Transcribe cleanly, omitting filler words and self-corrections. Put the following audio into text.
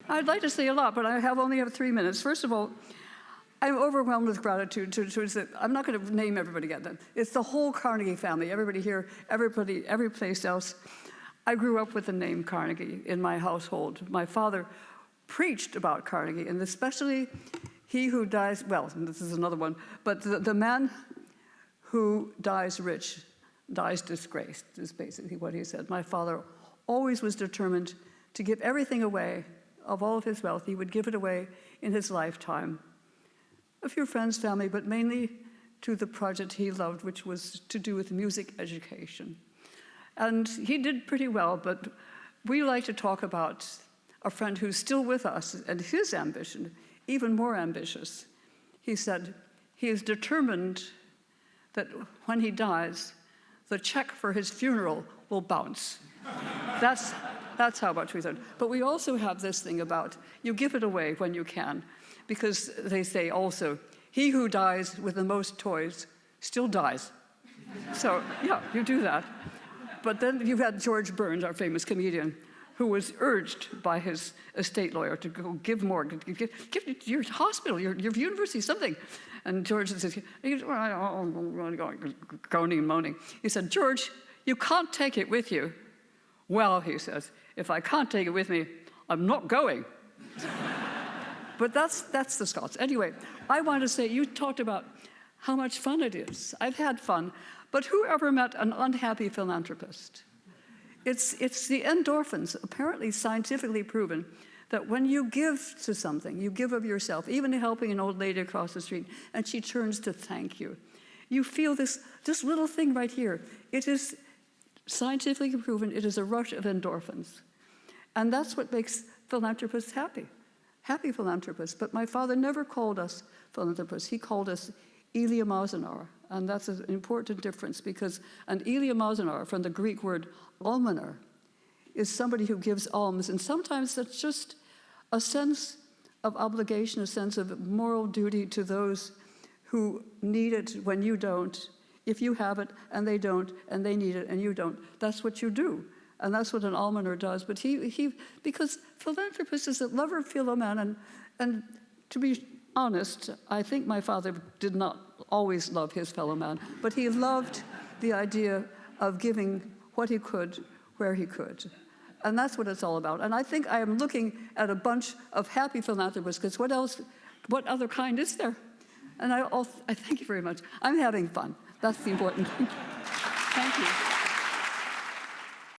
I'd like to say a lot, but I only have 3 minutes. First of all, I'm overwhelmed with gratitude I'm not going to name everybody again. It's the whole Carnegie family, everybody here, everybody, every place else. I grew up with the name Carnegie in my household. My father preached about Carnegie, and especially he who dies, well, this is another one, but the man who dies rich dies disgraced, is basically what he said. My father always was determined to give everything away. Of all of his wealth, he would give it away in his lifetime. A few friends, family, but mainly to the project he loved, which was to do with music education. And he did pretty well, but we like to talk about a friend who's still with us and his ambition, even more ambitious. He said he is determined that when he dies, the check for his funeral will bounce. That's how much we said. But we also have this thing about you give it away when you can, because they say also, he who dies with the most toys still dies. So yeah, you do that. But then you had George Burns, our famous comedian, who was urged by his estate lawyer to go give more, give your hospital, your university, something. And George says, groaning and moaning. He said, George, you can't take it with you. Well, he says, if I can't take it with me, I'm not going. But that's the Scots. Anyway, I want to say, you talked about how much fun it is. I've had fun, but who ever met an unhappy philanthropist? It's the endorphins, apparently scientifically proven, that when you give to something, you give of yourself, even helping an old lady across the street, and she turns to thank you. You feel this little thing right here. It is scientifically proven, it is a rush of endorphins. And that's what makes philanthropists happy philanthropists. But my father never called us philanthropists. He called us eleemosynary. And that's an important difference because an eleemosynary, from the Greek word almoner, is somebody who gives alms. And sometimes that's just a sense of obligation, a sense of moral duty to those who need it when you don't. If you have it and they don't, and they need it and you don't, that's what you do. And that's what an almoner does. But he because philanthropist is a lover of fellow man, and to be honest, I think my father did not always love his fellow man, but he loved the idea of giving what he could, where he could. And that's what it's all about. And I think I am looking at a bunch of happy philanthropists, because what other kind is there? And I thank you very much. I'm having fun. That's the important thing. Thank you.